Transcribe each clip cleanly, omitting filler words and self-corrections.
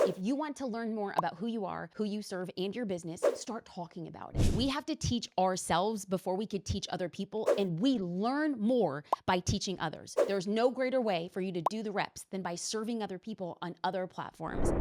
If you want to learn more about who you are, who you serve, and your business, start talking about it. We have to teach ourselves before we could teach other people, and we learn more by teaching others. There's no greater way for you to do the reps than by serving other people on other platforms.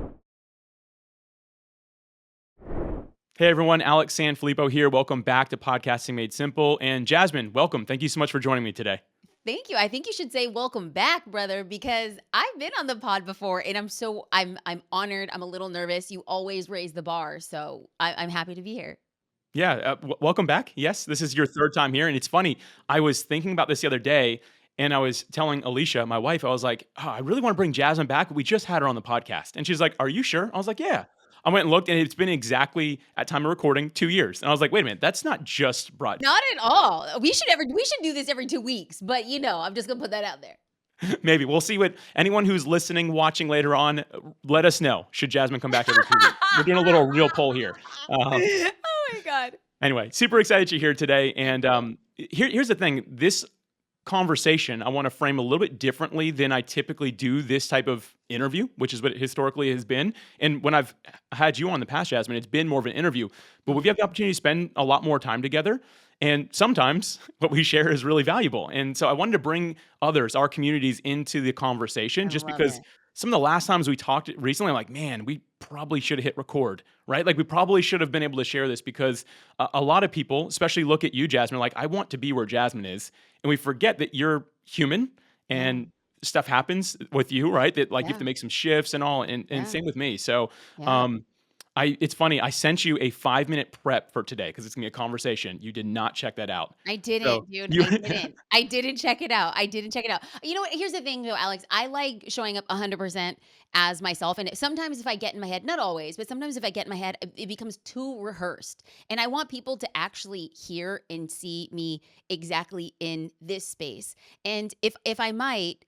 Hey everyone, Alex Sanfilippo here. Welcome back to Podcasting Made Simple. And Jasmine, welcome. Thank you so much for joining me today. Thank you. I think you should say welcome back, brother, because I've been on the pod before and I'm honored. I'm a little nervous. You always raise the bar, so I'm happy to be here. Yeah, welcome back. Yes, this is your third time here. And it's funny, I was thinking about this the other day and I was telling Alicia, my wife, I was like, oh, I really want to bring Jasmine back. We just had her on the podcast. And she's like, are you sure? I was like, yeah. I went and looked and it's been exactly at time of recording 2 years. And I was like, wait a minute, that's not just brought. Not at all. We should do this every 2 weeks, but I'm just going to put that out there. Maybe we'll see what anyone who's listening, watching later on, let us know. Should Jasmine come back every 2 weeks? We're doing a little real poll here. Oh my God. Anyway, super excited you're here today. And here's the thing. This conversation, I want to frame a little bit differently than I typically do this type of interview, which is what it historically has been. And when I've had you on the past, Jasmine, it's been more of an interview. But we've had the opportunity to spend a lot more time together. And sometimes what we share is really valuable. And so I wanted to bring others, our communities, into the conversation just because some of the last times we talked recently, I'm like, man, we probably should have hit record, right? Like we probably should have been able to share this because a lot of people, especially look at you, Jasmine, like I want to be where Jasmine is. And we forget that you're human and stuff happens with you, right? That like you have to make some shifts and all, and same with me. So it's funny, I sent you a 5-minute prep for today because it's gonna be a conversation. You did not check that out. I didn't, So dude. you I didn't. I didn't check it out. I didn't check it out. You know what? Here's the thing, though, Alex. I like showing up 100% as myself. And sometimes if I get in my head, not always, but sometimes if I get in my head, it becomes too rehearsed. And I want people to actually hear and see me exactly in this space. And if I might,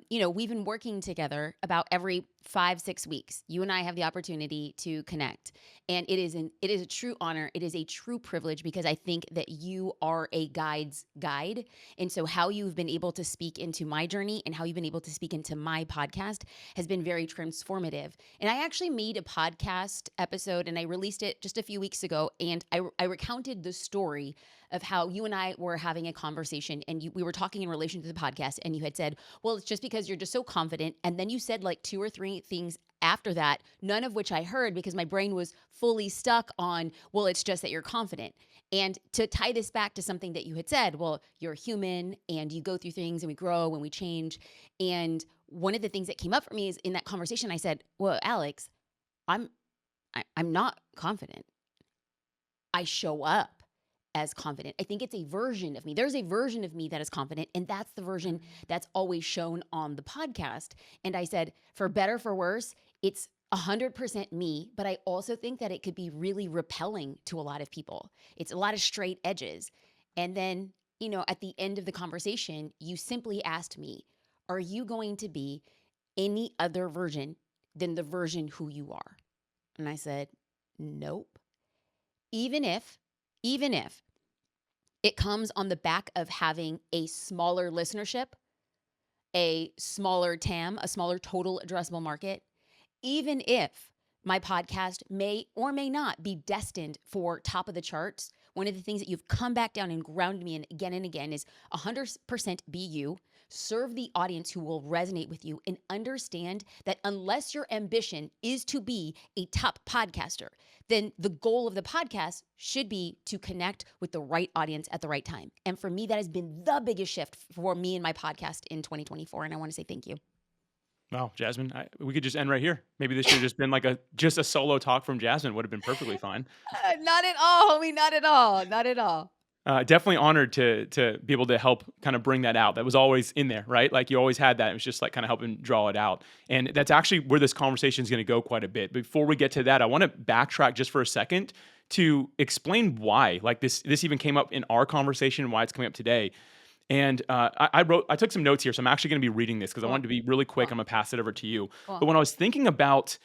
we've been working together about every 5-6 weeks. You and I have the opportunity to connect. And it is a true honor. It is a true privilege because I think that you are a guide's guide. And so how you've been able to speak into my journey and how you've been able to speak into my podcast has been very transformative. And I actually made a podcast episode and I released it just a few weeks ago. And I recounted the story of how you and I were having a conversation and we were talking in relation to the podcast and you had said, well, it's just because you're just so confident. And then you said like 2 or 3 things after that, none of which I heard because my brain was fully stuck on, well, it's just that you're confident. And to tie this back to something that you had said, well, you're human and you go through things and we grow and we change. And one of the things that came up for me is in that conversation, I said, well, Alex, I'm not confident. I show up as confident. I think it's a version of me. There's a version of me that is confident, and that's the version that's always shown on the podcast. And I said, for better, for worse, it's 100% me, but I also think that it could be really repelling to a lot of people. It's a lot of straight edges. And then, at the end of the conversation, you simply asked me, are you going to be any other version than the version who you are? And I said, nope. Even if it comes on the back of having a smaller listenership, a smaller TAM, a smaller total addressable market, even if my podcast may or may not be destined for top of the charts, one of the things that you've come back down and grounded me in again and again is 100% be you, serve the audience who will resonate with you, and understand that unless your ambition is to be a top podcaster, then the goal of the podcast should be to connect with the right audience at the right time. And for me, that has been the biggest shift for me and my podcast in 2024. And I want to say thank you. Wow, Jasmine, we could just end right here. Maybe this should have just been like just a solo talk from Jasmine would have been perfectly fine. Not at all, homie. Not at all. Not at all. Definitely honored to be able to help kind of bring that out. That was always in there, right? Like you always had that. It was just like kind of helping draw it out. And that's actually where this conversation is going to go quite a bit. Before we get to that, I want to backtrack just for a second to explain why, like this even came up in our conversation and why it's coming up today. And I took some notes here, so I'm actually going to be reading this because I wanted to be really quick. I'm going to pass it over to you. But when I was thinking about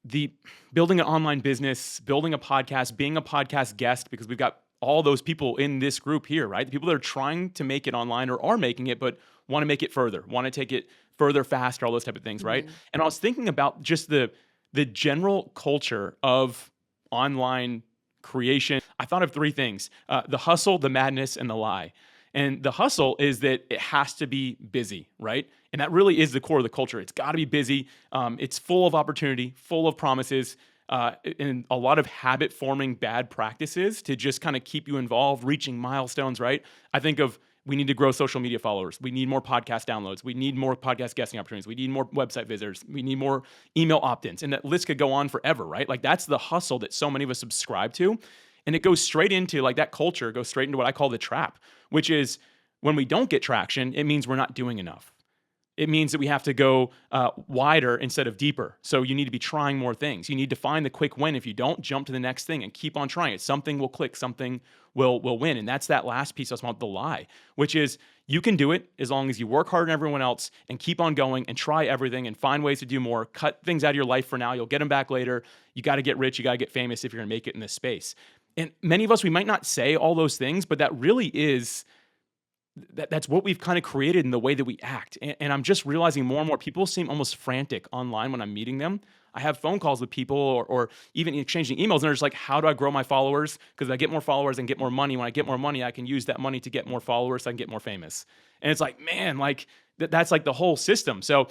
the building an online business, building a podcast, being a podcast guest, because we've got all those people in this group here, right? The people that are trying to make it online or are making it, but want to make it further, want to take it further, faster, all those type of things, right? And I was thinking about just the the general culture of online creation, I thought of three things: the hustle, the madness, and the lie. And the hustle is that it has to be busy, right? And that really is the core of the culture. It's got to be busy. It's full of opportunity, full of promises, and a lot of habit forming bad practices to just kind of keep you involved, reaching milestones, right? I think of, we need to grow social media followers. We need more podcast downloads. We need more podcast guesting opportunities. We need more website visitors. We need more email opt-ins. And that list could go on forever, right? Like that's the hustle that so many of us subscribe to. And it goes straight into, like, that culture goes straight into what I call the trap, which is when we don't get traction, it means we're not doing enough. It means that we have to go wider instead of deeper. So you need to be trying more things. You need to find the quick win. If you don't, jump to the next thing and keep on trying it. Something will click, something will win. And that's that last piece I was about, the lie, which is you can do it as long as you work harder than everyone else and keep on going and try everything and find ways to do more. Cut things out of your life for now. You'll get them back later. You got to get rich. You got to get famous if you're going to make it in this space. And many of us, we might not say all those things, but that really is that's what we've kind of created in the way that we act. And I'm just realizing more and more people seem almost frantic online when I'm meeting them. I have phone calls with people or even exchanging emails, and they're just like, how do I grow my followers? Because I get more followers and get more money. When I get more money, I can use that money to get more followers so I can get more famous. And it's like, man, like that's like the whole system. So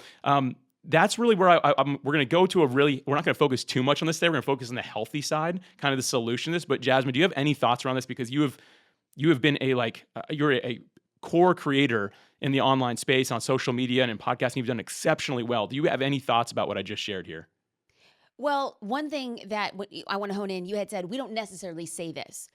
that's really where we're going to go to we're not going to focus too much on this today. We're going to focus on the healthy side, kind of the solution to this. But Jasmine, do you have any thoughts around this? Because you have been you're a core creator in the online space on social media and in podcasting. You've done exceptionally well. Do you have any thoughts about what I just shared here? Well, one thing that I want to hone in, you had said, we don't necessarily say this.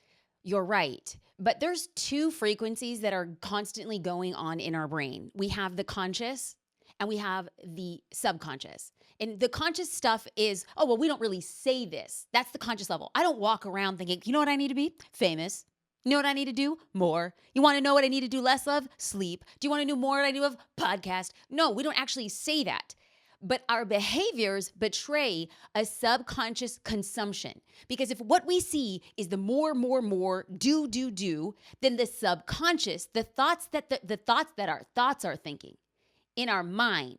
You're right. But there's two frequencies that are constantly going on in our brain. We have the conscious and we have the subconscious. And the conscious stuff is, oh, well, we don't really say this. That's the conscious level. I don't walk around thinking, you know what I need to be? Famous. You know what I need to do? More. You want to know what I need to do less of? Sleep. Do you want to know more what I do of? Podcast. No, we don't actually say that. But our behaviors betray a subconscious consumption. Because if what we see is the more, do, then the subconscious, the thoughts that our thoughts are thinking in our mind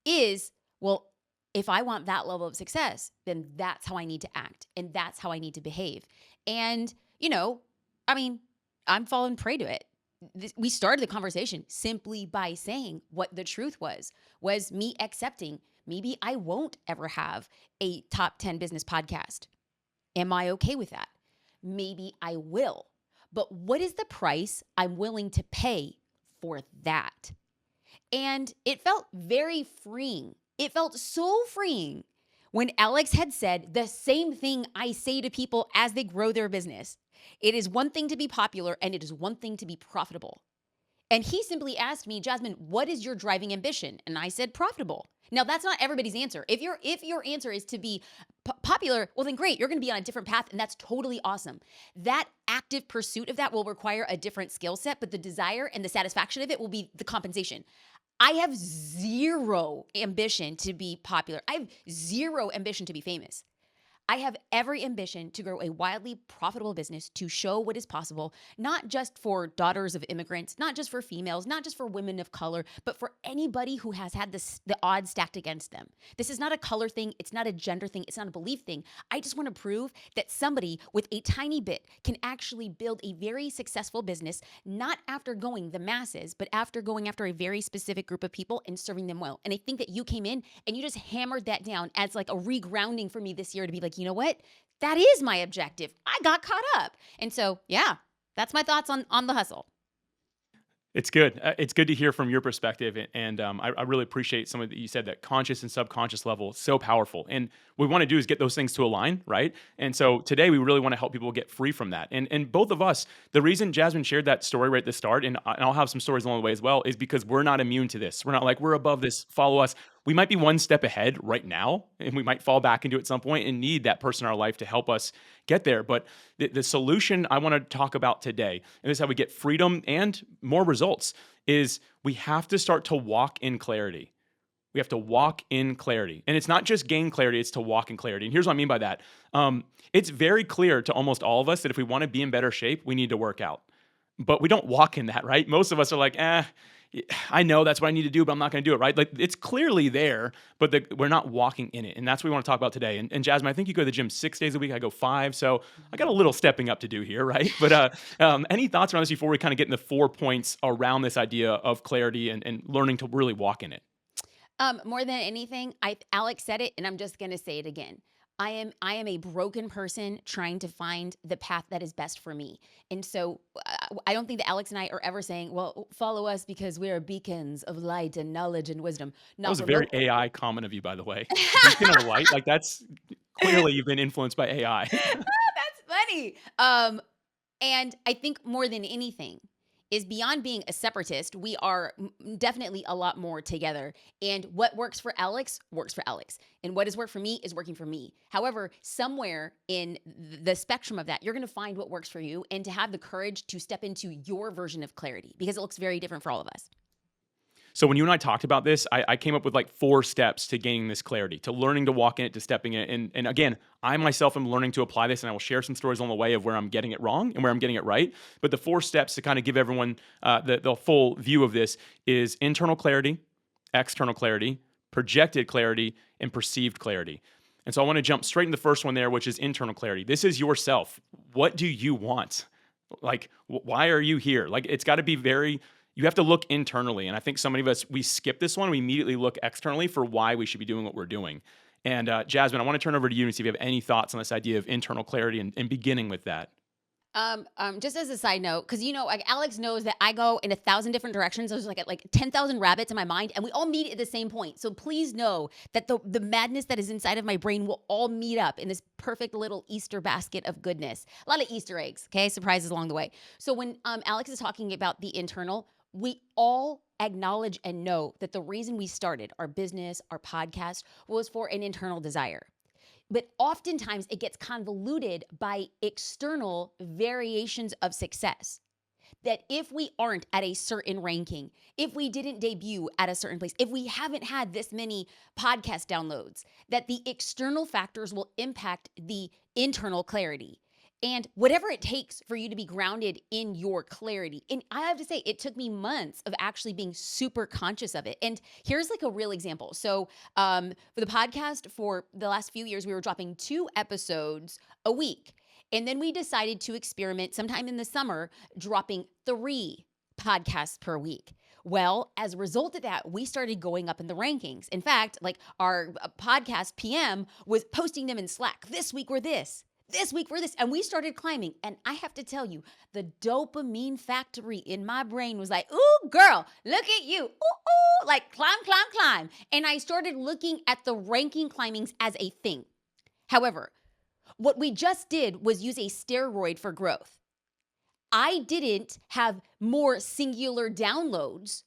is, well, if I want that level of success, then that's how I need to act. And that's how I need to behave. And, I'm falling prey to it. We started the conversation simply by saying what the truth was me accepting maybe I won't ever have a top 10 business podcast. Am I okay with that? Maybe I will. But what is the price I'm willing to pay for that? And it felt very freeing. It felt so freeing when Alex had said the same thing I say to people as they grow their business. It is one thing to be popular and it is one thing to be profitable. And he simply asked me, Jasmine, what is your driving ambition? And I said profitable. Now, that's not everybody's answer. If your answer is to be popular, well, then great, you're going to be on a different path, and that's totally awesome. That active pursuit of that will require a different skill set, but the desire and the satisfaction of it will be the compensation. I have zero ambition to be popular. I have zero ambition to be famous. I have every ambition to grow a wildly profitable business to show what is possible, not just for daughters of immigrants, not just for females, not just for women of color, but for anybody who has had the odds stacked against them. This is not a color thing. It's not a gender thing. It's not a belief thing. I just want to prove that somebody with a tiny bit can actually build a very successful business, not after going the masses, but after going after a very specific group of people and serving them well. And I think that you came in and you just hammered that down as like a regrounding for me this year to be like, you know what? That is my objective. I got caught up. And so, yeah, that's my thoughts on the hustle. It's good. It's good to hear from your perspective, and I really appreciate some of that you said. That conscious and subconscious level is so powerful, and what we want to do is get those things to align, right? And so today we really want to help people get free from that. And both of us, the reason Jasmine shared that story right at the start, and I'll have some stories along the way as well, is because we're not immune to this. We're not like we're above this. Follow us. We might be one step ahead right now, and we might fall back into it at some point and need that person in our life to help us get there. But the solution I want to talk about today, and this is how we get freedom and more results, is we have to start to walk in clarity. We have to walk in clarity. And it's not just gain clarity, it's to walk in clarity. And here's what I mean by that. It's very clear to almost all of us that if we want to be in better shape, we need to work out. But we don't walk in that, right? Most of us are like, I know that's what I need to do, but I'm not going to do it, right? Like it's clearly there, but we're not walking in it. And that's what we want to talk about today. And Jasmine, I think you go to the gym 6 days a week. I go 5. So I got a little stepping up to do here, right? But any thoughts around this before we kind of get into 4 points around this idea of clarity and learning to really walk in it? More than anything, Alex said it, and I'm just gonna say it again. I am a broken person trying to find the path that is best for me. And so I don't think that Alex and I are ever saying, well, follow us because we are beacons of light and knowledge and wisdom. That Not was a very remotely. AI comment of you, by the way. Beacon of light, like that's clearly you've been influenced by AI. That's funny. And I think more than anything is beyond being a separatist, we are definitely a lot more together. And what works for Alex works for Alex. And what has worked for me is working for me. However, somewhere in the spectrum of that, you're going to find what works for you and to have the courage to step into your version of clarity because it looks very different for all of us. So when you and I talked about this, I came up with like 4 steps to gaining this clarity, to learning to walk in it, to stepping in it. And again, I myself am learning to apply this, and I will share some stories on the way of where I'm getting it wrong and where I'm getting it right. But the 4 steps to kind of give everyone the full view of this is internal clarity, external clarity, projected clarity, and perceived clarity. And so I want to jump straight into the first one there, which is internal clarity. This is yourself. What do you want? Like, why are you here? Like, it's got to be very, you have to look internally. And I think so many of us, we skip this one. We immediately look externally for why we should be doing what we're doing. And Jasmine, I want to turn over to you and see if you have any thoughts on this idea of internal clarity and beginning with that. Just as a side note, because like Alex knows that I go in 1,000 different directions. There's like 10,000 rabbits in my mind, and we all meet at the same point. So please know that the madness that is inside of my brain will all meet up in this perfect little Easter basket of goodness. A lot of Easter eggs, okay? Surprises along the way. So when Alex is talking about the internal, we all acknowledge and know that the reason we started our business, our podcast, was for an internal desire. But oftentimes it gets convoluted by external variations of success. That if we aren't at a certain ranking, if we didn't debut at a certain place, if we haven't had this many podcast downloads, that the external factors will impact the internal clarity. And whatever it takes for you to be grounded in your clarity. And I have to say, it took me months of actually being super conscious of it. And here's like a real example. So for the podcast, for the last few years, we were dropping 2 episodes a week. And then we decided to experiment sometime in the summer, dropping 3 podcasts per week. Well, as a result of that, we started going up in the rankings. In fact, like our podcast PM was posting them in Slack. This week we're this. This week we're this. And we started climbing. And I have to tell you, the dopamine factory in my brain was like, ooh, girl, look at you. Ooh, ooh, like climb, climb, climb. And I started looking at the ranking climbings as a thing. However, what we just did was use a steroid for growth. I didn't have more singular downloads.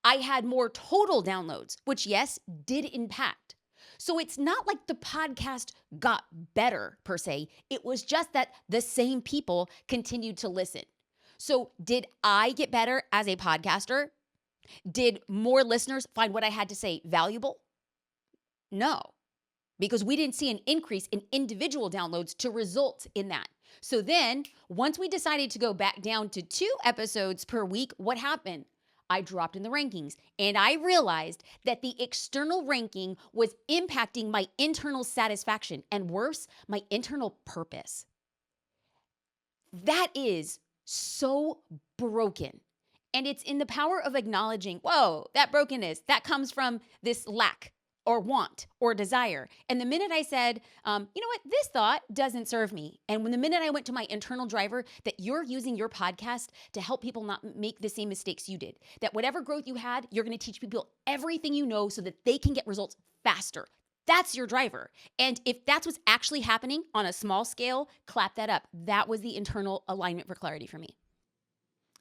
I had more total downloads, which yes, did impact. So it's not like the podcast got better per se. It was just that the same people continued to listen. So did I get better as a podcaster? Did more listeners find what I had to say valuable? No, because we didn't see an increase in individual downloads to result in that. So then once we decided to go back down to 2 episodes per week, what happened? I dropped in the rankings and I realized that the external ranking was impacting my internal satisfaction and worse, my internal purpose. That is so broken. And it's in the power of acknowledging, whoa, that brokenness, that comes from this lack or want or desire. And the minute I said, you know what, this thought doesn't serve me. And when the minute I went to my internal driver that you're using your podcast to help people not make the same mistakes you did, that whatever growth you had, you're going to teach people everything you know so that they can get results faster. That's your driver. And if that's what's actually happening on a small scale, clap that up. That was the internal alignment for clarity for me.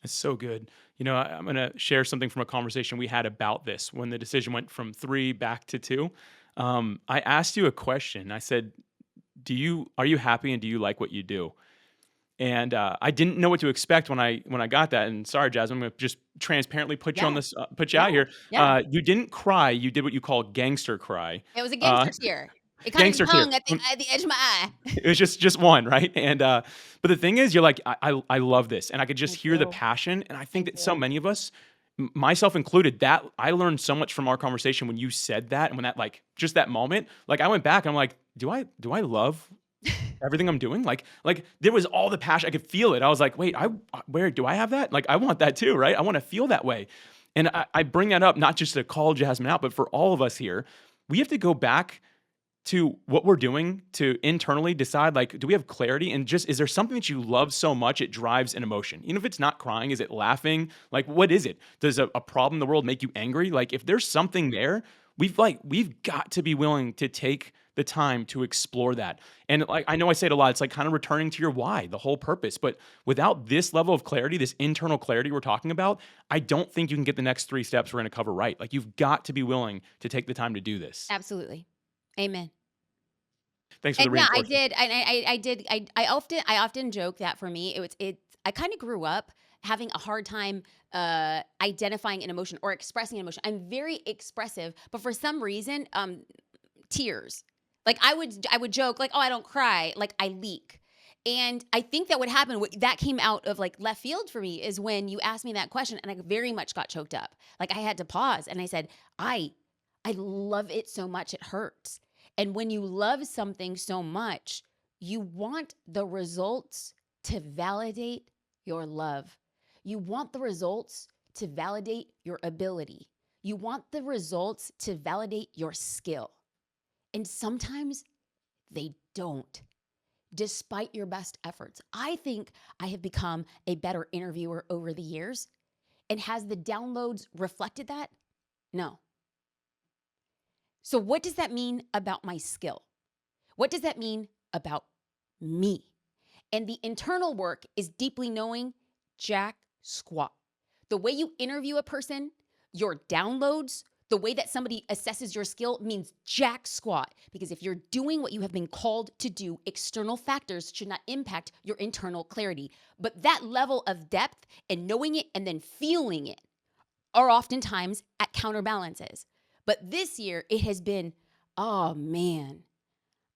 It's so good. I'm going to share something from a conversation we had about this when the decision went from 3 back to 2. I asked you a question. I said, are you happy and do you like what you do? And I didn't know what to expect when I got that. And sorry, Jasmine, I'm going to just transparently put you on Yeah. this, put you out here. Yeah. You didn't cry. You did what you call gangster cry. It was a Uh, gangster tear. It kind of gangster tear. hung at the edge of my eye. It was just one, right? And but the thing is, you're like, I love this, and I could just Thank hear the you. passion. And I think Thank that so you. many of us, myself included, that I learned so much from our conversation when you said that, and when that, like, just that moment, like, I went back and I'm like, do I love everything I'm doing? Like there was all the passion. I could feel it. I was like, wait, where do I have that? Like, I want that too, right? I want to feel that way. And I bring that up not just to call Jasmine out, but for all of us here, we have to go back to what we're doing to internally decide, like, do we have clarity? And just, is there something that you love so much it drives an emotion? Even if it's not crying, is it laughing? Like, what is it? Does a problem in the world make you angry? Like, if there's something there, we've got to be willing to take the time to explore that. And like, I know I say it a lot, it's like kind of returning to your why, the whole purpose. But without this level of clarity, this internal clarity we're talking about, I don't think you can get the next three steps we're going to cover right. Like, you've got to be willing to take the time to do this. Absolutely. Amen. Thanks for the And yeah, I reinforcement. did, and I did, I often joke that for me, I kinda grew up having a hard time, identifying an emotion or expressing an emotion. I'm very expressive, but for some reason, tears. Like, I would joke, like, "Oh, I don't cry," like, I leak. And I think that what happened, what that came out of, like, left field for me is when you asked me that question, and I very much got choked up. Like, I had to pause, and I said, I love it so much it hurts." And when you love something so much, you want the results to validate your love. You want the results to validate your ability. You want the results to validate your skill. And sometimes they don't, despite your best efforts. I think I have become a better interviewer over the years. And has the downloads reflected that? No. So, what does that mean about my skill? What does that mean about me? And the internal work is deeply knowing jack squat. The way you interview a person, your downloads, the way that somebody assesses your skill means jack squat. Because if you're doing what you have been called to do, external factors should not impact your internal clarity. But that level of depth and knowing it and then feeling it are oftentimes at counterbalances. But this year, it has been, oh man,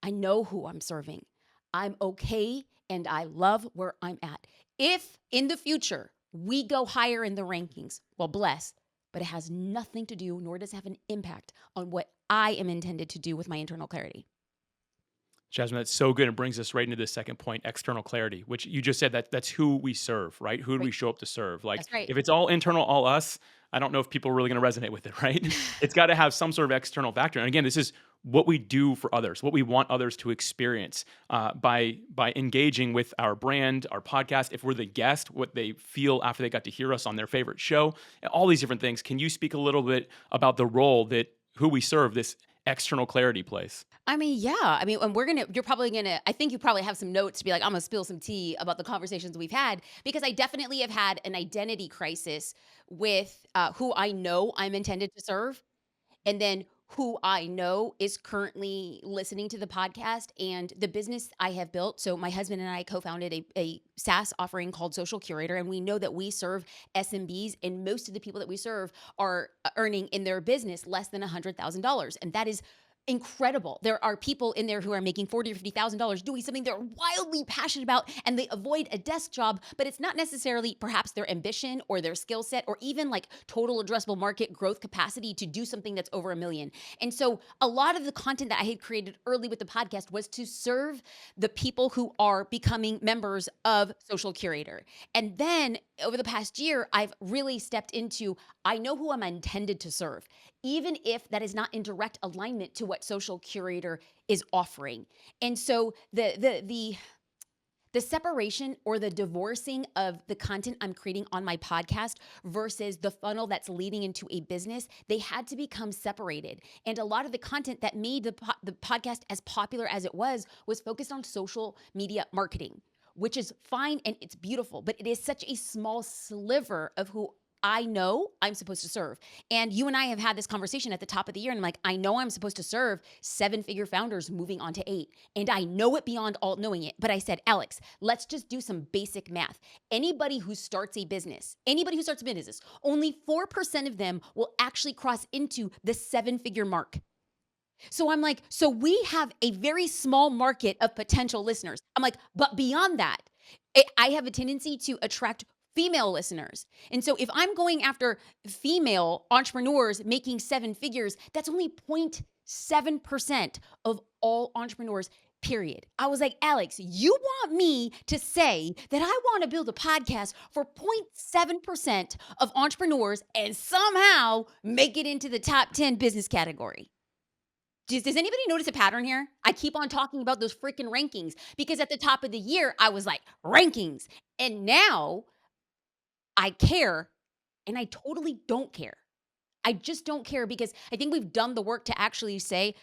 I know who I'm serving. I'm okay and I love where I'm at. If in the future we go higher in the rankings, well, bless, but it has nothing to do, nor does it have an impact on what I am intended to do with my internal clarity. Jasmine, that's so good. It brings us right into this second point, external clarity, which you just said that that's who we serve, right? Who do we Right. show up to serve? Like, That's right. if it's all internal, all us, I don't know if people are really going to resonate with it, right? It's got to have some sort of external factor. And again, this is what we do for others, what we want others to experience by engaging with our brand, our podcast. If we're the guest, what they feel after they got to hear us on their favorite show, and all these different things. Can you speak a little bit about the role that who we serve, this external clarity plays? I mean, yeah. I mean, and I think you probably have some notes to be like, I'm gonna spill some tea about the conversations we've had because I definitely have had an identity crisis with who I know I'm intended to serve and then who I know is currently listening to the podcast and the business I have built. So my husband and I co-founded a SaaS offering called Social Curator, and we know that we serve SMBs, and most of the people that we serve are earning in their business less than $100,000, and that is incredible. There are people in there who are making $40,000 or $50,000 doing something they're wildly passionate about and they avoid a desk job, but it's not necessarily perhaps their ambition or their skill set or even like total addressable market growth capacity to do something that's over 1 million. And so a lot of the content that I had created early with the podcast was to serve the people who are becoming members of Social Curator. And then over the past year, I've really stepped into I know who I'm intended to serve, even if that is not in direct alignment to what Social Curator is offering. And so the separation or the divorcing of the content I'm creating on my podcast versus the funnel that's leading into a business, they had to become separated. And a lot of the content that made the podcast as popular as it was focused on social media marketing, which is fine and it's beautiful, but it is such a small sliver of who I know I'm supposed to serve. And you and I have had this conversation at the top of the year, and I'm like, I know I'm supposed to serve 7-figure founders moving on to 8. And I know it beyond all knowing it. But I said, Alex, let's just do some basic math. Anybody who starts a business, only 4% of them will actually cross into the 7-figure mark. So I'm like, so we have a very small market of potential listeners. I'm like, but beyond that, I have a tendency to attract female listeners. And so if I'm going after female entrepreneurs making 7 figures, that's only 0.7% of all entrepreneurs, period. I was like, Alex, you want me to say that I want to build a podcast for 0.7% of entrepreneurs and somehow make it into the top 10 business category? Does anybody notice a pattern here? I keep on talking about those freaking rankings because at the top of the year, I was like, rankings. And now I care and I totally don't care. I just don't care because I think we've done the work to actually say,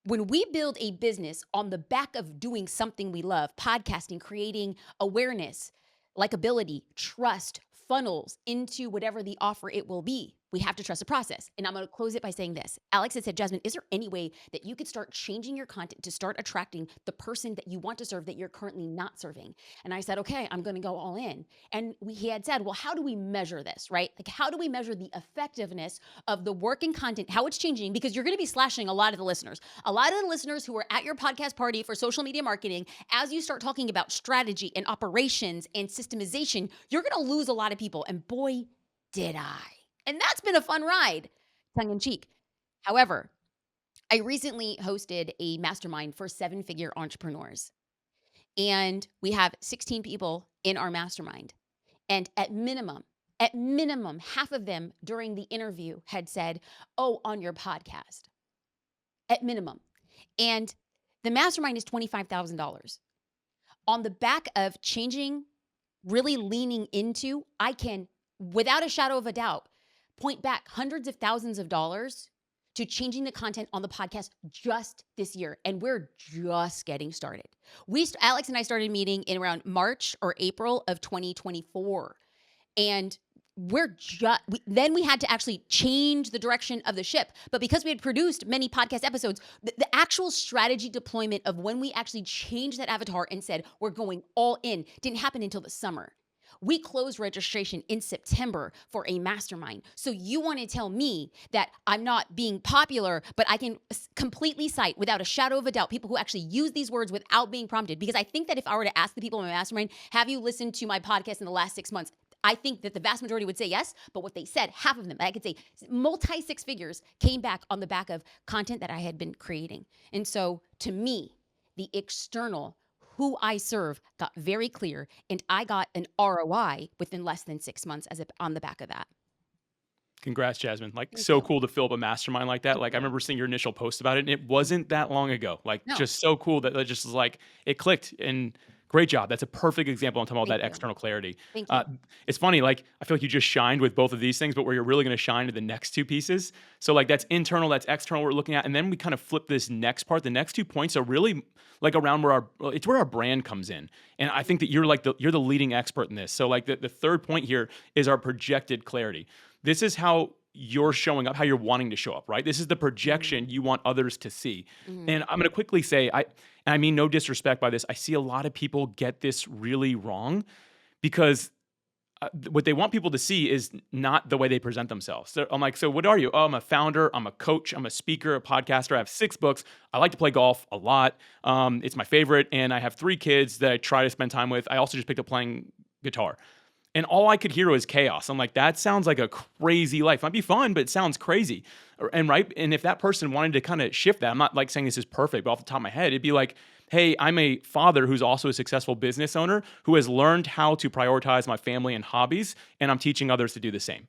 when we build a business on the back of doing something we love, podcasting, creating awareness, likability, trust, funnels into whatever the offer it will be, we have to trust the process. And I'm going to close it by saying this. Alex had said, Jasmine, is there any way that you could start changing your content to start attracting the person that you want to serve that you're currently not serving? And I said, okay, I'm going to go all in. And he had said, well, how do we measure this, right? Like, how do we measure the effectiveness of the work and content, how it's changing? Because you're going to be slashing a lot of the listeners. A lot of the listeners who are at your podcast party for social media marketing, as you start talking about strategy and operations and systemization, you're going to lose a lot of people. And boy, did I. And that's been a fun ride, tongue in cheek. However, I recently hosted a mastermind for 7-figure entrepreneurs. And we have 16 people in our mastermind. And at minimum, half of them during the interview had said, oh, on your podcast. At minimum. And the mastermind is $25,000. On the back of changing, really leaning into, I can, without a shadow of a doubt, point back hundreds of thousands of dollars to changing the content on the podcast just this year. And we're just getting started. Alex and I started meeting in around March or April of 2024. And then we had to actually change the direction of the ship. But because we had produced many podcast episodes, the actual strategy deployment of when we actually changed that avatar and said, we're going all in, didn't happen until the summer. We closed registration in September for a mastermind. So you want to tell me that I'm not being popular, but I can completely cite without a shadow of a doubt people who actually use these words without being prompted. Because I think that if I were to ask the people in my mastermind, have you listened to my podcast in the last 6 months? I think that the vast majority would say yes, but what they said, half of them, I could say multi 6 figures, came back on the back of content that I had been creating. And so to me, the external who I serve got very clear, and I got an ROI within less than 6 months on the back of that. Congrats, Jasmine. Like, Thank so you. cool to fill up a mastermind like that. Thank Like, I you. remember seeing your initial post about it, and it wasn't that long ago. Like, No, just so cool that it just was like, it clicked. And great job. That's a perfect example. I'm talking about thank that you. external clarity. Thank you. It's funny, like, I feel like you just shined with both of these things, but where you're really going to shine to the next two pieces. So, like, that's internal, that's external, we're looking at. And then we kind of flip this next part. The next 2 points are really like around it's where our brand comes in. And I think that you're the leading expert in this. So, like, the third point here is our projected clarity. This is how you're showing up, how you're wanting to show up, right? This is the projection you want others to see. Mm-hmm. And I'm going to quickly say, and I mean no disrespect by this, I see a lot of people get this really wrong because what they want people to see is not the way they present themselves. So I'm like, so what are you? Oh, I'm a founder, I'm a coach, I'm a speaker, a podcaster. I have 6 books. I like to play golf a lot. It's my favorite. And I have 3 kids that I try to spend time with. I also just picked up playing guitar. And all I could hear was chaos. I'm like, that sounds like a crazy life. Might be fun, but it sounds crazy. And if that person wanted to kind of shift that, I'm not like saying this is perfect, but off the top of my head, it'd be like, hey, I'm a father who's also a successful business owner who has learned how to prioritize my family and hobbies, and I'm teaching others to do the same.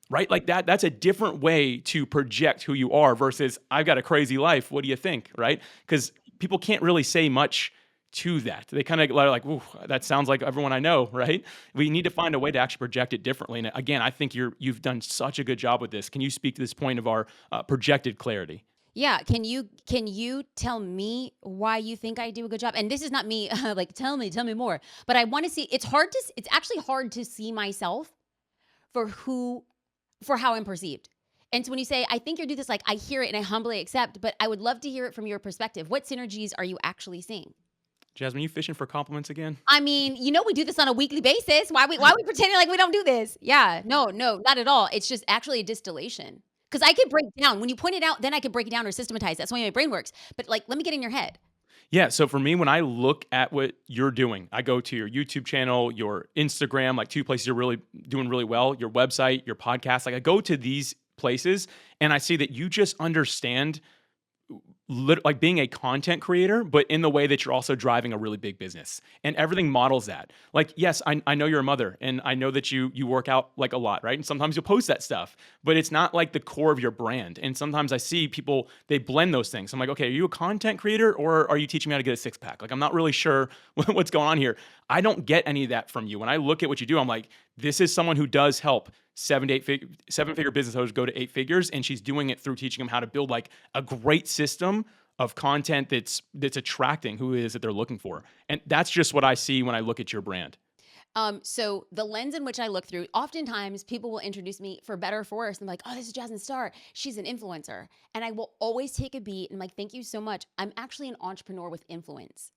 Right? Like that's a different way to project who you are versus I've got a crazy life. What do you think? Right? Because people can't really say much to that. They kind of like, ooh, that sounds like everyone I know, right? We need to find a way to actually project it differently. And again, I think you've done such a good job with this. Can you speak to this point of our projected clarity? Yeah, can you tell me why you think I do a good job? And this is not me like tell me more. But I want to see it's actually hard to see myself for how I'm perceived. And so when you say I think you do this, like I hear it and I humbly accept, but I would love to hear it from your perspective. What synergies are you actually seeing? Jasmine, you fishing for compliments again? I mean, we do this on a weekly basis. Why are we pretending like we don't do this? Yeah, no, not at all. It's just actually a distillation. Because I could break down when you point it out, then I could break it down or systematize. That's the way my brain works. But like, let me get in your head. Yeah, so for me, when I look at what you're doing, I go to your YouTube channel, your Instagram, like two places you're really doing really well, your website, your podcast. Like I go to these places and I see that you just understand like being a content creator, but in the way that you're also driving a really big business, and everything models that. Like, yes, I know you're a mother, and I know that you work out like a lot, right? And sometimes you'll post that stuff, but it's not like the core of your brand. And sometimes I see people they blend those things. I'm like, okay, are you a content creator or are you teaching me how to get a six pack? Like, I'm not really sure what's going on here. I don't get any of that from you. When I look at what you do, I'm like, this is someone who does help seven figure business owners go to eight figures, and she's doing it through teaching them how to build like a great system of content that's attracting who it is that they're looking for. And that's just what I see when I look at your brand. So the lens in which I look through, oftentimes people will introduce me for better or for worse. I'm like, oh, this is Jasmine Star. She's an influencer. And I will always take a beat and I'm like, thank you so much. I'm actually an entrepreneur with influence.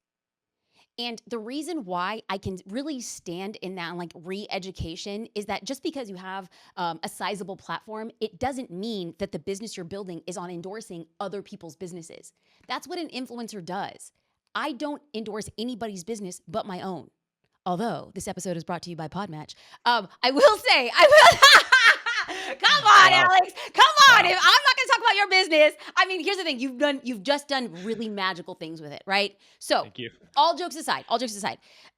And the reason why I can really stand in that like re-education is that just because you have a sizable platform, it doesn't mean that the business you're building is on endorsing other people's businesses. That's what an influencer does. I don't endorse anybody's business but my own. Although this episode is brought to you by PodMatch. I will say, I will. Come on, Wow. Alex. Come on. Wow. If I'm not going to talk about your business. I mean, here's the thing. You've just done really magical things with it, right? So, Thank you. all jokes aside,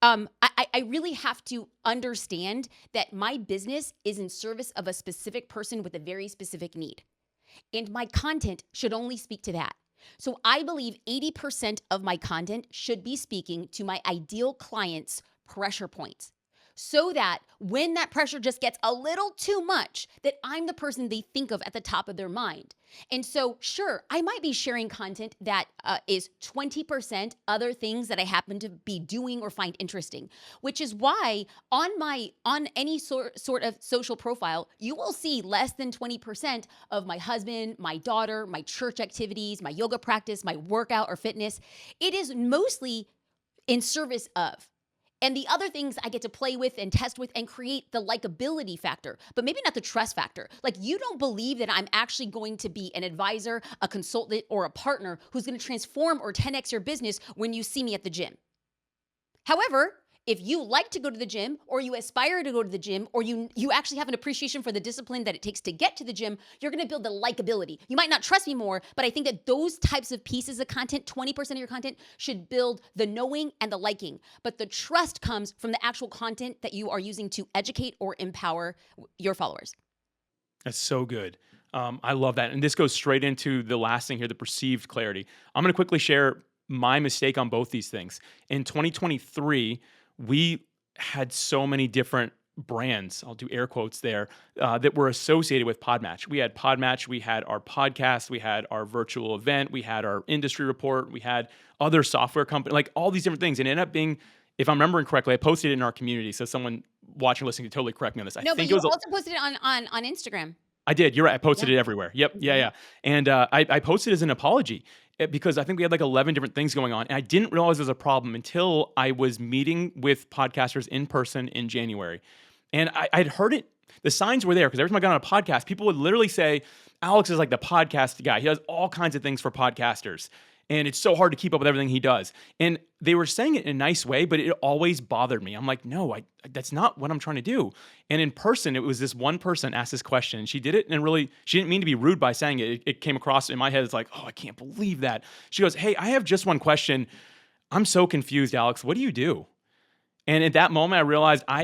I really have to understand that my business is in service of a specific person with a very specific need, and my content should only speak to that. So, I believe 80% of my content should be speaking to my ideal clients' pressure points, so that when that pressure just gets a little too much, that I'm the person they think of at the top of their mind. And so, sure, I might be sharing content that is 20% other things that I happen to be doing or find interesting, which is why on any sort of social profile, you will see less than 20% of my husband, my daughter, my church activities, my yoga practice, my workout or fitness. It is mostly in service of. And the other things I get to play with and test with and create the likability factor, but maybe not the trust factor. Like, you don't believe that I'm actually going to be an advisor, a consultant, or a partner who's going to transform or 10x your business when you see me at the gym. However, if you like to go to the gym, or you aspire to go to the gym, or you actually have an appreciation for the discipline that it takes to get to the gym, you're going to build the likability. You might not trust me more, but I think that those types of pieces of content, 20% of your content, should build the knowing and the liking. But the trust comes from the actual content that you are using to educate or empower your followers. That's so good. I love that. And this goes straight into the last thing here, the perceived clarity. I'm going to quickly share my mistake on both these things. In 2023, we had so many different brands, I'll do air quotes there, that were associated with PodMatch. We had PodMatch, we had our podcast, we had our virtual event, we had our industry report, we had other software company, like all these different things. And it ended up being, if I'm remembering correctly, I posted it in our community. So someone watching or listening can totally correct me on this. I No, but think it you was also posted it on Instagram. I did. You're right. I posted Yeah. it everywhere. Yep. Yeah. Mhm. Yeah. And I posted as an apology because I think we had like 11 different things going on. And I didn't realize there was a problem until I was meeting with podcasters in person in January. And I'd heard it. The signs were there because every time I got on a podcast, people would literally say, Alex is like the podcast guy. He does all kinds of things for podcasters. And it's so hard to keep up with everything he does. And they were saying it in a nice way, but it always bothered me. I'm like, no, that's not what I'm trying to do. And in person, it was this one person asked this question. She did it and really, she didn't mean to be rude by saying it. It came across in my head as like, oh, I can't believe that. She goes, hey, I have just one question. I'm so confused, Alex. What do you do? And at that moment, I realized I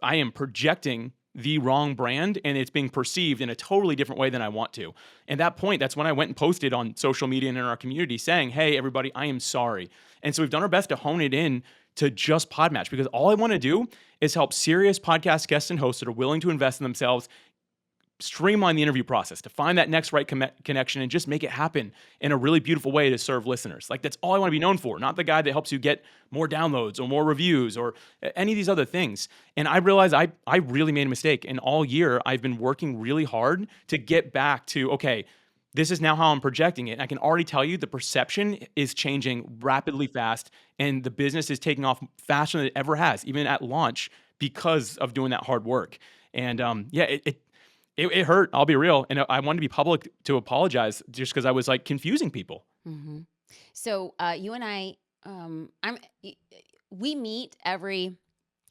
am projecting the wrong brand and it's being perceived in a totally different way than I want to. And that point, that's when I went and posted on social media and in our community saying, hey, everybody, I am sorry. And so we've done our best to hone it in to just PodMatch because all I want to do is help serious podcast guests and hosts that are willing to invest in themselves streamline the interview process to find that next right connection and just make it happen in a really beautiful way to serve listeners. Like, that's all I want to be known for, not the guy that helps you get more downloads or more reviews or any of these other things. And I realized I really made a mistake. And all year I've been working really hard to get back to, okay, this is now how I'm projecting it. And I can already tell you the perception is changing rapidly fast and the business is taking off faster than it ever has, even at launch, because of doing that hard work. And it hurt. I'll be real. And I wanted to be public to apologize just because I was like confusing people. Mm-hmm. So you and I, I'm we meet every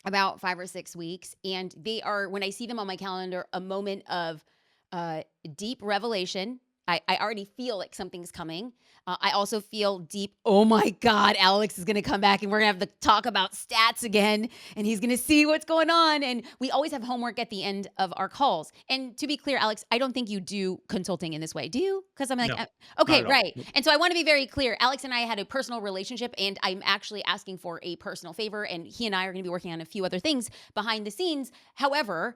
about 5 or 6 weeks, and they are, when I see them on my calendar, a moment of uh, deep revelation. I already feel like something's coming. I also feel deep, oh my God, Alex is going to come back and we're going to have to talk about stats again and he's going to see what's going on. And we always have homework at the end of our calls. And to be clear, Alex, I don't think you do consulting in this way. Do you? Because I'm like, No, not okay, at all. right. Nope. And so I want to be very clear. Alex and I had a personal relationship, and I'm actually asking for a personal favor. And he and I are going to be working on a few other things behind the scenes. However,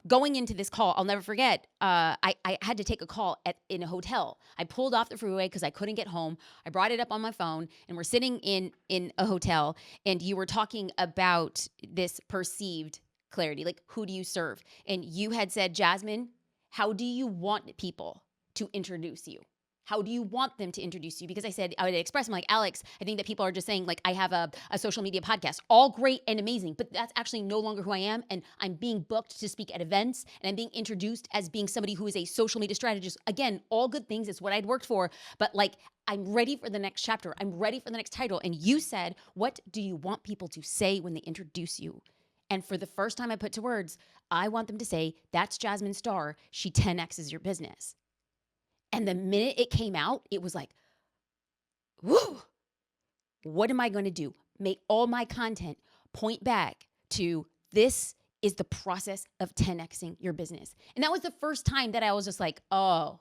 going into this call, I'll never forget. I had to take a call in a hotel. I pulled off the freeway because I couldn't get home. I brought it up on my phone, and we're sitting in a hotel, and you were talking about this perceived clarity, like who do you serve? And you had said, Jasmine, how do you want people to introduce you? How do you want them to introduce you? Because I said, I would express, I'm like, Alex, I think that people are just saying, like, I have a social media podcast, all great and amazing, but that's actually no longer who I am. And I'm being booked to speak at events, and I'm being introduced as being somebody who is a social media strategist. Again, all good things. It's what I'd worked for. But like, I'm ready for the next chapter. I'm ready for the next title. And you said, what do you want people to say when they introduce you? And for the first time I put to words, I want them to say, that's Jasmine Starr. She 10X's your business. And the minute it came out, it was like, whoo, what am I going to do? Make all my content point back to this is the process of 10Xing your business. And that was the first time that I was just like, oh,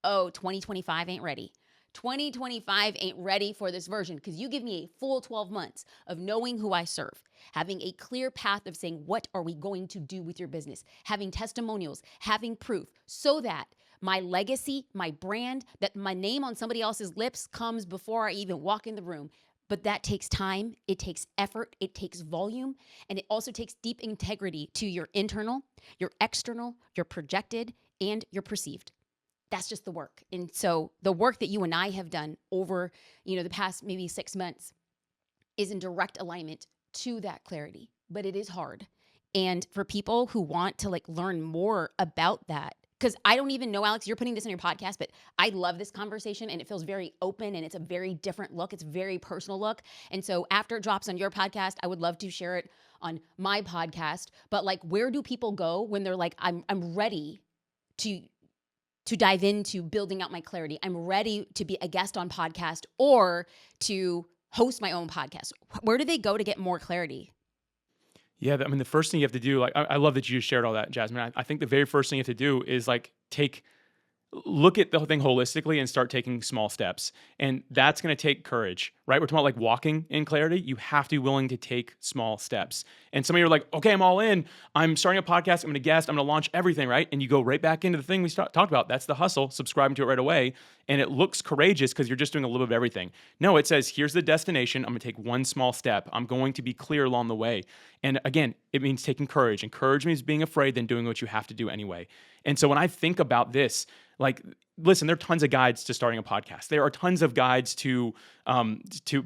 2025 ain't ready. 2025 ain't ready for this version, because you give me a full 12 months of knowing who I serve, having a clear path of saying, what are we going to do with your business? Having testimonials, having proof, so that my legacy, my brand, that my name on somebody else's lips comes before I even walk in the room. But that takes time, it takes effort, it takes volume, and it also takes deep integrity to your internal, your external, your projected, and your perceived. That's just the work. And so the work that you and I have done over, the past maybe 6 months is in direct alignment to that clarity, but it is hard. And for people who want to like learn more about that, because I don't even know, Alex, you're putting this in your podcast, but I love this conversation and it feels very open and it's a very different look. It's a very personal look. And so after it drops on your podcast, I would love to share it on my podcast. But like, where do people go when they're like, I'm ready to dive into building out my clarity? I'm ready to be a guest on podcast or to host my own podcast. Where do they go to get more clarity? Yeah, I mean, the first thing you have to do, like, I love that you just shared all that, Jasmine. I think the very first thing you have to do is like look at the whole thing holistically and start taking small steps. And that's going to take courage, right? We're talking about like walking in clarity. You have to be willing to take small steps. And some of you are like, okay, I'm all in. I'm starting a podcast. I'm going to guest. I'm going to launch everything, right? And you go right back into the thing we talked about. That's the hustle, subscribing to it right away. And it looks courageous because you're just doing a little bit of everything. No, it says, here's the destination. I'm going to take one small step. I'm going to be clear along the way. And again, it means taking courage. And courage means being afraid than doing what you have to do anyway. And so when I think about this, like, listen, there are tons of guides to starting a podcast. There are tons of guides to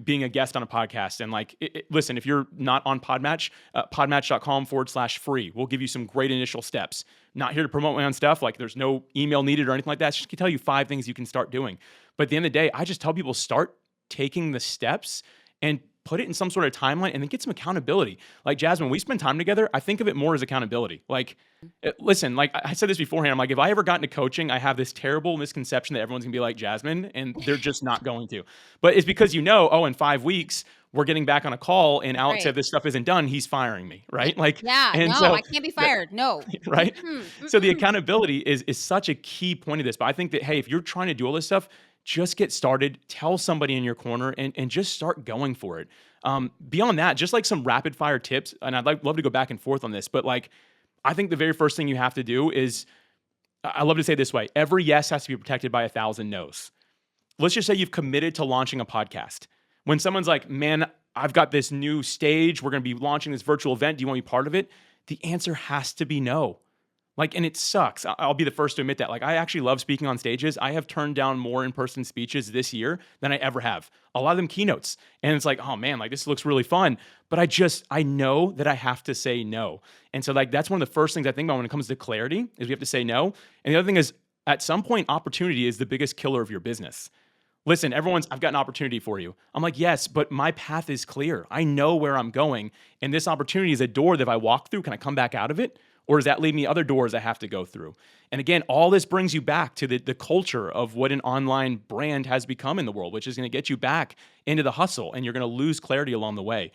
being a guest on a podcast. And like, listen, if you're not on PodMatch, podmatch.com/free. We'll give you some great initial steps. Not here to promote my own stuff. Like, there's no email needed or anything like that. Just to tell you 5 things you can start doing. But at the end of the day, I just tell people, start taking the steps and put it in some sort of timeline and then get some accountability. Like, Jasmine, we spend time together. I think of it more as accountability. Like, listen, like I said this beforehand, I'm like, if I ever got into coaching, I have this terrible misconception that everyone's gonna be like Jasmine, and they're just not going to. But it's because in 5 weeks, we're getting back on a call and Alex Right. said this stuff isn't done, he's firing me, Yeah. right? Like, Yeah. and No, so I can't be the fired. No. right? Mm-mm, So the mm-mm. accountability is such a key point of this. But I think that, hey, if you're trying to do all this stuff, just get started, tell somebody in your corner, and just start going for it. Beyond that, just like some rapid fire tips, and love to go back and forth on this, but like, I think the very first thing you have to do is, I love to say it this way, every yes has to be protected by 1,000 no's. Let's just say you've committed to launching a podcast. When someone's like, man, I've got this new stage, we're going to be launching this virtual event, do you want to be part of it? The answer has to be no. Like, and it sucks. I'll be the first to admit that. Like, I actually love speaking on stages. I have turned down more in-person speeches this year than I ever have. A lot of them keynotes. And it's like, oh man, like this looks really fun. But I know that I have to say no. And so like, that's one of the first things I think about when it comes to clarity is we have to say no. And the other thing is, at some point, opportunity is the biggest killer of your business. listen, I've got an opportunity for you. I'm like, yes, but my path is clear. I know where I'm going. And this opportunity is a door that if I walk through, can I come back out of it? Or does that leave me other doors I have to go through? And again, all this brings you back to the culture of what an online brand has become in the world, which is going to get you back into the hustle and you're going to lose clarity along the way.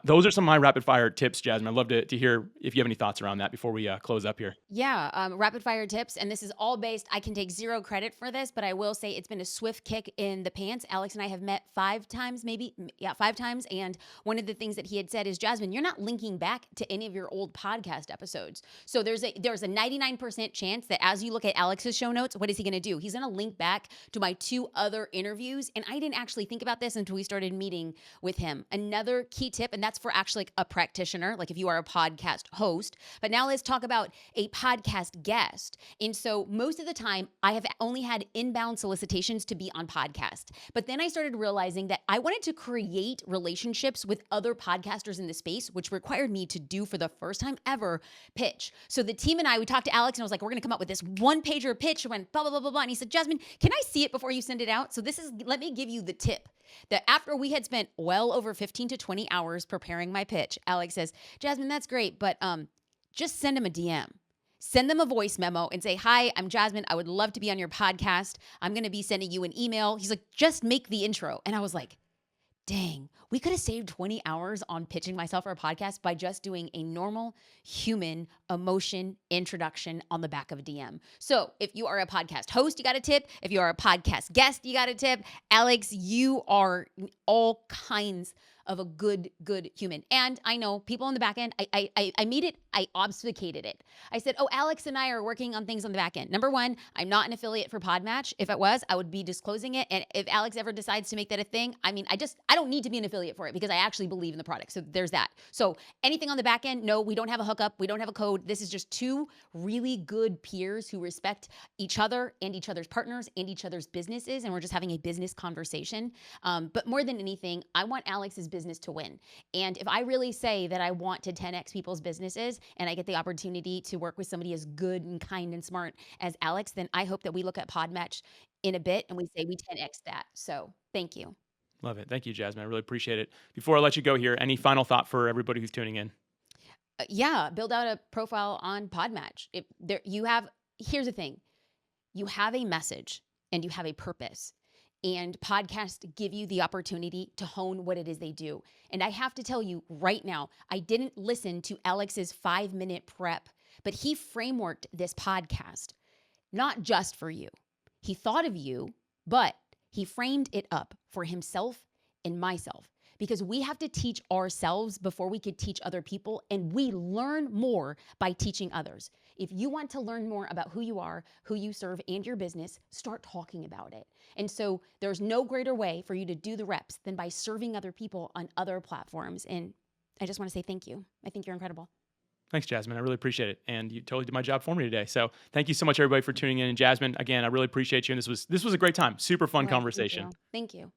Those are some of my rapid fire tips, Jasmine. I'd love to hear if you have any thoughts around that before we close up here. Yeah, rapid fire tips, and this is all based. I can take zero credit for this, but I will say it's been a swift kick in the pants. Alex and I have met 5 times, maybe, yeah, 5 times. And one of the things that he had said is, Jasmine, you're not linking back to any of your old podcast episodes. So there's a 99% chance that as you look at Alex's show notes, what is he going to do? He's going to link back to my 2 other interviews, and I didn't actually think about this until we started meeting with him. Another key tip, and that's for actually like a practitioner, like if you are a podcast host. But now let's talk about a podcast guest. And so most of the time, I have only had inbound solicitations to be on podcast. But then I started realizing that I wanted to create relationships with other podcasters in the space, which required me to do for the first time ever pitch. So the team and we talked to Alex and I was like, we're going to come up with this 1-pager pitch. Went blah, blah, blah, blah, blah. And he said, Jasmine, can I see it before you send it out? So let me give you the tip that after we had spent well over 15 to 20 hours preparing my pitch, Alex says, Jasmine, that's great, but just send him a DM. Send them a voice memo and say, hi, I'm Jasmine. I would love to be on your podcast. I'm going to be sending you an email. He's like, just make the intro. And I was like, dang, we could have saved 20 hours on pitching myself for a podcast by just doing a normal human emotion introduction on the back of a DM. So if you are a podcast host, you got a tip. If you are a podcast guest, you got a tip. Alex, you are all kinds of a good human. And I know people on the back end, I made it, I obfuscated it. I said, oh, Alex and I are working on things on the back end. Number one, I'm not an affiliate for PodMatch. If it was, I would be disclosing it. And if Alex ever decides to make that a thing, I mean, I don't need to be an affiliate for it because I actually believe in the product. So there's that. So anything on the back end, no, we don't have a hookup. We don't have a code. This is just 2 really good peers who respect each other and each other's partners and each other's businesses. And we're just having a business conversation. But more than anything, I want Alex's business to win. And if I really say that I want to 10x people's businesses and I get the opportunity to work with somebody as good and kind and smart as Alex, then I hope that we look at PodMatch in a bit and we say we 10x that. So thank you. Love it. Thank you, Jasmine. I really appreciate it. Before I let you go here, any final thought for everybody who's tuning in? Yeah, build out a profile on PodMatch. Here's the thing. You have a message and you have a purpose. And podcasts give you the opportunity to hone what it is they do. And I have to tell you right now, I didn't listen to Alex's 5-minute prep, but he frameworked this podcast, not just for you. He thought of you, but he framed it up for himself and myself. Because we have to teach ourselves before we could teach other people, and we learn more by teaching others. If you want to learn more about who you are, who you serve, and your business, start talking about it. And so there's no greater way for you to do the reps than by serving other people on other platforms. And I just want to say thank you. I think you're incredible. Thanks, Jasmine. I really appreciate it. And you totally did my job for me today. So thank you so much, everybody, for tuning in. And Jasmine, again, I really appreciate you. And this was a great time. Super fun conversation. Thank you.